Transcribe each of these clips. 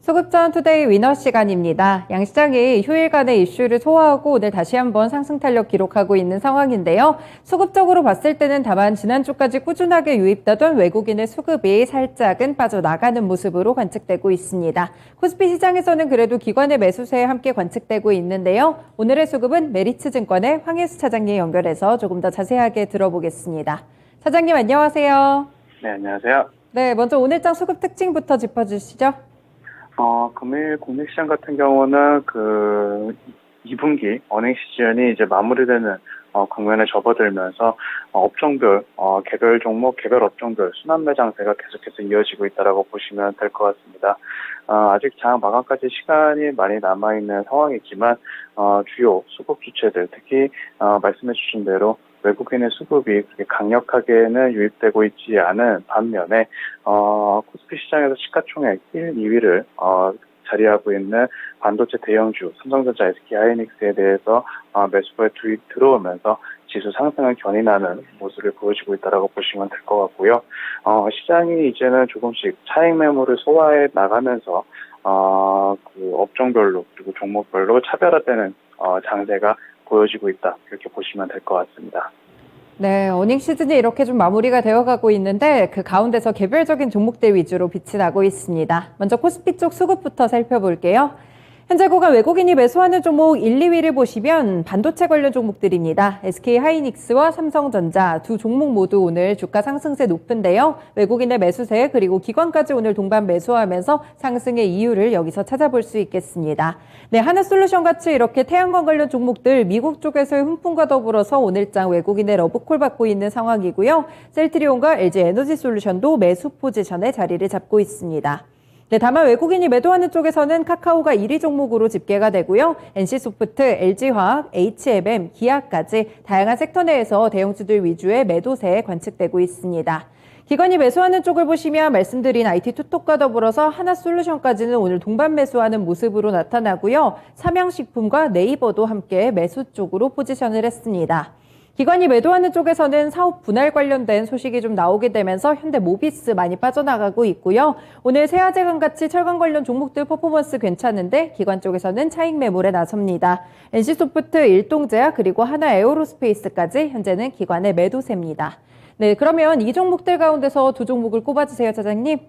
수급전 투데이 위너 시간입니다. 양시장이 휴일 간의 이슈를 소화하고 오늘 다시 한번 상승 탄력 기록하고 있는 상황인데요. 수급적으로 봤을 때는 다만 지난주까지 꾸준하게 유입되던 외국인의 수급이 살짝은 빠져나가는 모습으로 관측되고 있습니다. 코스피 시장에서는 그래도 기관의 매수세에 함께 관측되고 있는데요. 오늘의 수급은 메리츠증권의 황혜수 차장님 연결해서 조금 더 자세하게 들어보겠습니다. 차장님 안녕하세요. 네, 안녕하세요. 네, 먼저 오늘장 수급 특징부터 짚어주시죠. 금일 공매시장 같은 경우는 2분기 어닝 시즌이 이제 마무리되는 국면에 접어들면서 업종별, 개별 종목, 개별 업종별 순환 매장세가 계속해서 이어지고 있다라고 보시면 될 것 같습니다. 아직 장 마감까지 시간이 많이 남아있는 상황이지만 주요 수급 주체들, 특히 말씀해 주신 대로 외국인의 수급이 그렇게 강력하게는 유입되고 있지 않은 반면에 코스피 시장에서 시가총액 1, 2위를 자리하고 있는 반도체 대형주 삼성전자, SK하이닉스에 대해서 매수가 들어오면서 지수 상승을 견인하는 모습을 보여주고 있다고 보시면 될 것 같고요. 시장이 이제는 조금씩 차익 매물을 소화해 나가면서 업종별로 그리고 종목별로 차별화되는 장세가 보여지고 있다, 이렇게 보시면 될 것 같습니다. 네, 어닝 시즌이 이렇게 좀 마무리가 되어가고 있는데 그 가운데서 개별적인 종목들 위주로 빛이 나고 있습니다. 먼저 코스피 쪽 수급부터 살펴볼게요. 현재 구간 외국인이 매수하는 종목 1, 2위를 보시면 반도체 관련 종목들입니다. SK하이닉스와 삼성전자 두 종목 모두 오늘 주가 상승세 높은데요. 외국인의 매수세 그리고 기관까지 오늘 동반 매수하면서 상승의 이유를 여기서 찾아볼 수 있겠습니다. 네, 하나솔루션 같이 이렇게 태양광 관련 종목들 미국 쪽에서의 훈풍과 더불어서 오늘장 외국인의 러브콜 받고 있는 상황이고요. 셀트리온과 LG에너지솔루션도 매수 포지션에 자리를 잡고 있습니다. 네, 다만 외국인이 매도하는 쪽에서는 카카오가 1위 종목으로 집계가 되고요. NC소프트, LG화학, HMM, 기아까지 다양한 섹터 내에서 대형주들 위주의 매도세 관측되고 있습니다. 기관이 매수하는 쪽을 보시면 말씀드린 IT투톡과 더불어서 하나솔루션까지는 오늘 동반 매수하는 모습으로 나타나고요. 삼양식품과 네이버도 함께 매수 쪽으로 포지션을 했습니다. 기관이 매도하는 쪽에서는 사업 분할 관련된 소식이 좀 나오게 되면서 현대모비스 많이 빠져나가고 있고요. 오늘 세아제강 같이 철강 관련 종목들 퍼포먼스 괜찮은데 기관 쪽에서는 차익 매물에 나섭니다. NC소프트, 일동제약 그리고 하나에어로스페이스까지 현재는 기관의 매도세입니다. 네, 그러면 이 종목들 가운데서 두 종목을 꼽아주세요, 차장님.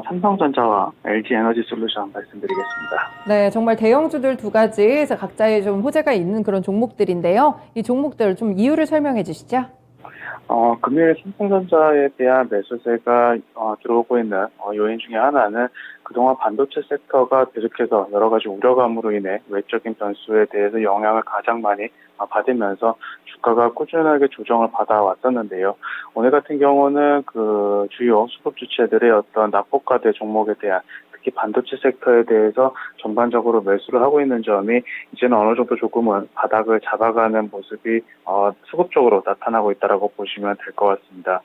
삼성전자와 LG에너지솔루션 말씀드리겠습니다. 네, 정말 대형주들 두 가지에서 각자의 좀 호재가 있는 그런 종목들인데요. 이 종목들 좀 이유를 설명해 주시죠. 금일 삼성전자에 대한 매수세가 들어오고 있는 요인 중에 하나는 그동안 반도체 섹터가 계속해서 여러 가지 우려감으로 인해 외적인 변수에 대해서 영향을 가장 많이 받으면서 주가가 꾸준하게 조정을 받아왔었는데요. 오늘 같은 경우는 그 주요 수급 주체들의 어떤 낙폭과대 종목에 대한 특히 반도체 섹터에 대해서 전반적으로 매수를 하고 있는 점이 이제는 어느 정도 조금은 바닥을 잡아가는 모습이 수급적으로 나타나고 있다고 보시면 될 것 같습니다.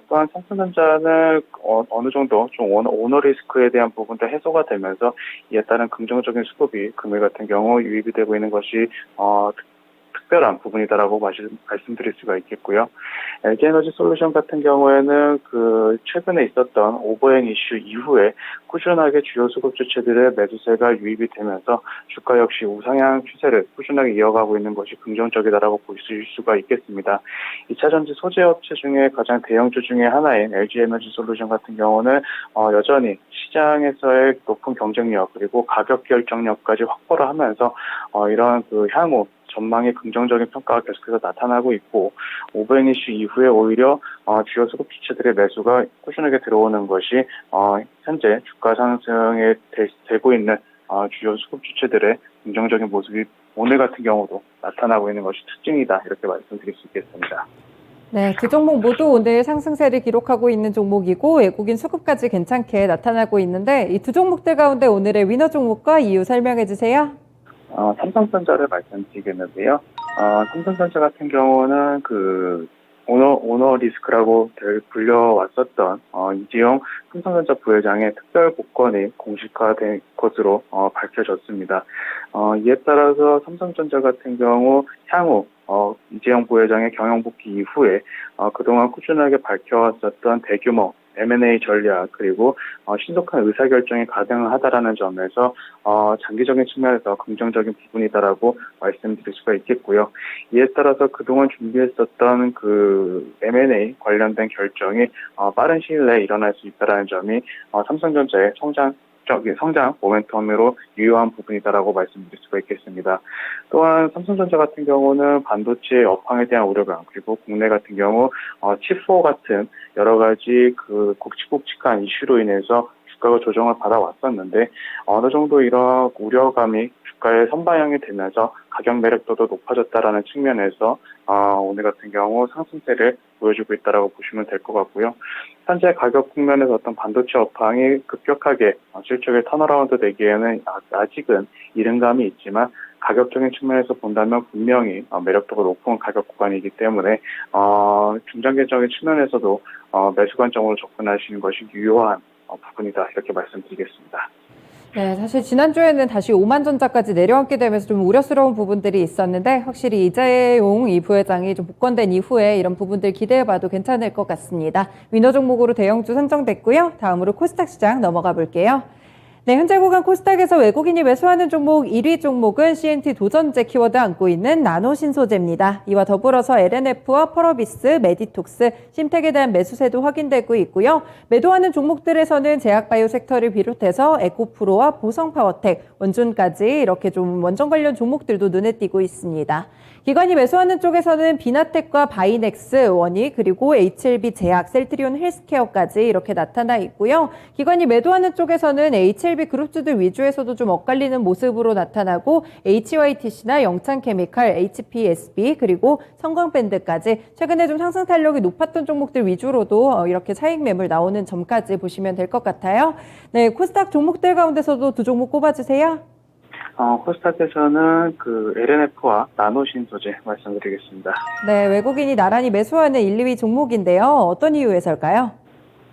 또한 삼성전자는 어느 정도 좀 오너 리스크에 대한 부분도 해소가 되면서 이에 따른 긍정적인 수급이 금일 같은 경우 유입이 되고 있는 것이 특별한 부분이다라고 말씀드릴 수가 있겠고요. LG에너지솔루션 같은 경우에는 최근에 있었던 오버행 이슈 이후에 꾸준하게 주요 수급 주체들의 매수세가 유입이 되면서 주가 역시 우상향 추세를 꾸준하게 이어가고 있는 것이 긍정적이다라고 보실 수가 있겠습니다. 2차전지 소재 업체 중에 가장 대형주 중에 하나인 LG에너지솔루션 같은 경우는 여전히 시장에서의 높은 경쟁력 그리고 가격 결정력까지 확보를 하면서 이러한 향후 전망의 긍정적인 평가가 계속해서 나타나고 있고 오버행 이슈 이후에 오히려 주요 수급 주체들의 매수가 꾸준하게 들어오는 것이 현재 주가 상승에 되고 있는 주요 수급 주체들의 긍정적인 모습이 오늘 같은 경우도 나타나고 있는 것이 특징이다, 이렇게 말씀드릴 수 있겠습니다. 네, 두 종목 모두 오늘 상승세를 기록하고 있는 종목이고 외국인 수급까지 괜찮게 나타나고 있는데 이 두 종목들 가운데 오늘의 위너 종목과 이유 설명해 주세요. 삼성전자를 말씀드리겠는데요. 삼성전자 같은 경우는 오너 리스크라고 불려왔었던 이재용 삼성전자 부회장의 특별 복권이 공식화된 것으로 밝혀졌습니다. 이에 따라서 삼성전자 같은 경우 향후 이재용 부회장의 경영 복귀 이후에 그동안 꾸준하게 밝혀왔었던 대규모 M&A 전략 그리고 신속한 의사결정이 가능하다라는 점에서 장기적인 측면에서 긍정적인 부분이다라고 말씀드릴 수가 있겠고요. 이에 따라서 그동안 준비했었던 그 M&A 관련된 결정이 빠른 시일 내에 일어날 수 있다라는 점이 삼성전자의 성장 모멘텀으로 유효한 부분이다라고 말씀드릴 수가 있겠습니다. 또한 삼성전자 같은 경우는 반도체 업황에 대한 우려감 그리고 국내 같은 경우 칩4 같은 여러 가지 그 굵직굵직한 이슈로 인해서 주가가 조정을 받아왔었는데 어느 정도 이런 우려감이 주가에 선반영이 되면서 가격 매력도도 높아졌다라는 측면에서 오늘 같은 경우 상승세를 보여주고 있다라고 보시면 될 것 같고요. 현재 가격 국면에서 어떤 반도체 업황이 급격하게 실적을 턴어라운드 되기에는 아직은 이른 감이 있지만 가격적인 측면에서 본다면 분명히 매력도가 높은 가격 구간이기 때문에 중장기적인 측면에서도 매수 관점으로 접근하시는 것이 유효한 부분이다 이렇게 말씀드리겠습니다. 네, 사실 지난주에는 다시 오만전자까지 내려앉게 되면서 좀 우려스러운 부분들이 있었는데 확실히 이재용 이 부회장이 좀 복권된 이후에 이런 부분들 기대해봐도 괜찮을 것 같습니다. 위너 종목으로 대형주 선정됐고요. 다음으로 코스닥 시장 넘어가 볼게요. 네, 현재 구간 코스닥에서 외국인이 매수하는 종목 1위 종목은 CNT 도전제 키워드 안고 있는 나노신소재입니다. 이와 더불어서 LNF와 펄어비스, 메디톡스, 심텍에 대한 매수세도 확인되고 있고요. 매도하는 종목들에서는 제약바이오 섹터를 비롯해서 에코프로와 보성파워텍, 원준까지 이렇게 좀 원전 관련 종목들도 눈에 띄고 있습니다. 기관이 매수하는 쪽에서는 비나텍과 바이넥스, 원익, 그리고 HLB 제약, 셀트리온 헬스케어까지 이렇게 나타나 있고요. 기관이 매도하는 쪽에서는 HLB 그룹주들 위주에서도 좀 엇갈리는 모습으로 나타나고 HYTC나 영창케미칼, HPSB, 그리고 성광밴드까지 최근에 좀 상승 탄력이 높았던 종목들 위주로도 이렇게 차익 매물 나오는 점까지 보시면 될 것 같아요. 네, 코스닥 종목들 가운데서도 두 종목 꼽아주세요. 코스닥에서는 그 LNF와 나노신소재 말씀드리겠습니다. 네, 외국인이 나란히 매수하는 1, 2위 종목인데요. 어떤 이유에서일까요?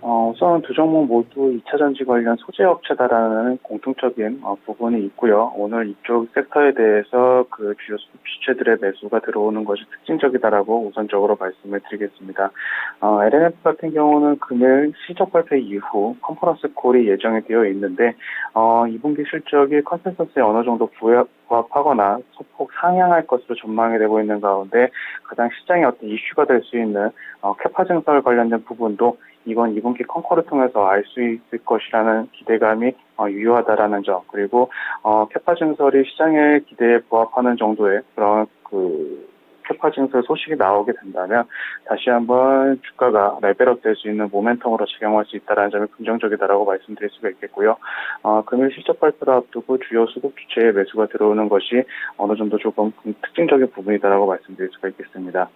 우선 두 종목 모두 2차 전지 관련 소재 업체다라는 공통적인 부분이 있고요. 오늘 이쪽 섹터에 대해서 그 주요 수급 주체들의 매수가 들어오는 것이 특징적이다라고 우선적으로 말씀을 드리겠습니다. LNF 같은 경우는 금일 실적 발표 이후 컨퍼런스 콜이 예정이 되어 있는데 2분기 실적이 컨센서스에 어느 정도 부합하거나 소폭 상향할 것으로 전망이 되고 있는 가운데 가장 시장의 어떤 이슈가 될 수 있는 캐파 증설 관련된 부분도 이번 2분기 컨커를 통해서 알 수 있을 것이라는 기대감이 유효하다라는 점, 그리고 캐파 증설이 시장의 기대에 부합하는 정도의 그런 캐파 증설 소식이 나오게 된다면 다시 한번 주가가 레벨업 될 수 있는 모멘텀으로 작용할 수 있다는 점이 긍정적이다라고 말씀드릴 수가 있겠고요. 금일 실적 발표를 앞두고 주요 수급 주체의 매수가 들어오는 것이 어느 정도 조금 특징적인 부분이다라고 말씀드릴 수가 있겠습니다.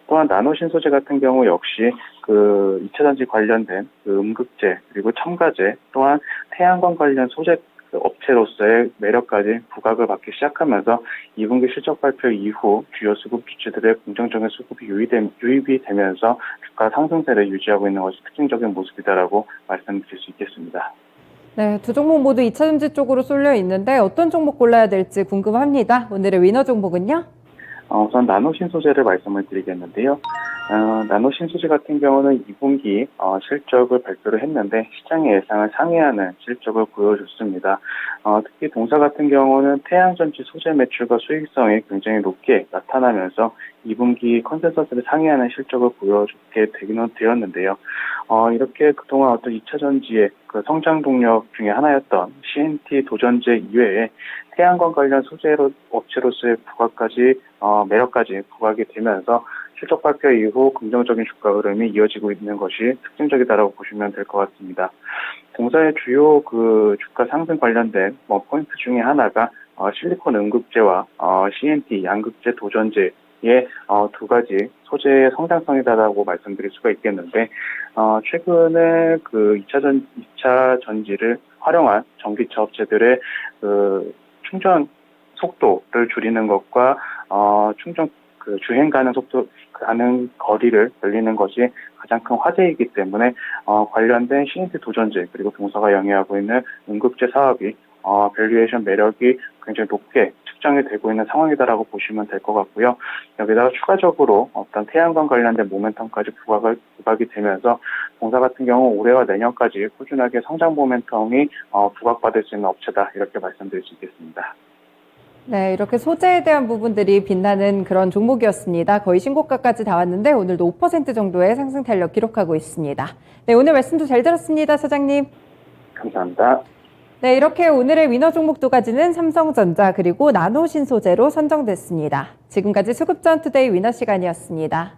또한 나노신소재 같은 경우 역시 그 2차 전지 관련된 그 음극재 그리고 첨가제 또한 태양광 관련 소재 업체로서의 매력까지 부각을 받기 시작하면서 2분기 실적 발표 이후 주요 수급 주체들의 긍정적인 수급이 유입이 되면서 주가 상승세를 유지하고 있는 것이 특징적인 모습이다라고 말씀드릴 수 있겠습니다. 네, 두 종목 모두 2차 전지 쪽으로 쏠려 있는데 어떤 종목 골라야 될지 궁금합니다. 오늘의 위너 종목은요? 우선 나노신소재를 말씀을 드리겠는데요. 나노신소재 같은 경우는 2분기 실적을 발표를 했는데 시장의 예상을 상회하는 실적을 보여줬습니다. 특히 동사 같은 경우는 태양전지 소재 매출과 수익성이 굉장히 높게 나타나면서 2분기 컨센서스를 상회하는 실적을 보여주게 되었는데요. 이렇게 그동안 어떤 2차 전지의 그 성장 동력 중에 하나였던 CNT 도전제 이외에 태양광 관련 소재 업체로서의 매력까지 부각이 되면서 실적 발표 이후 긍정적인 주가 흐름이 이어지고 있는 것이 특징적이다라고 보시면 될 것 같습니다. 동사의 주요 그 주가 상승 관련된 포인트 중에 하나가 실리콘 음극재와 CNT 양극재 도전제의 두 가지 소재의 성장성이다라고 말씀드릴 수가 있겠는데, 최근에 그 2차 전지를 활용한 전기차 업체들의 그 충전 속도를 줄이는 것과 충전 주행 가는 거리를 늘리는 것이 가장 큰 화제이기 때문에 관련된 CNT 도전제 그리고 동사가 영위하고 있는 음극재 사업이 밸류에이션 매력이 굉장히 높게 측정이 되고 있는 상황이다라고 보시면 될 것 같고요. 여기다가 추가적으로 어떤 태양광 관련된 모멘텀까지 부각이 되면서 동사 같은 경우 올해와 내년까지 꾸준하게 성장 모멘텀이 부각받을 수 있는 업체다 이렇게 말씀드릴 수 있겠습니다. 네, 이렇게 소재에 대한 부분들이 빛나는 그런 종목이었습니다. 거의 신고가까지 다 왔는데 오늘도 5% 정도의 상승 탄력 기록하고 있습니다. 네, 오늘 말씀도 잘 들었습니다, 사장님. 감사합니다. 네, 이렇게 오늘의 위너 종목 두 가지는 삼성전자 그리고 나노신소재로 선정됐습니다. 지금까지 수급전 투데이 위너 시간이었습니다.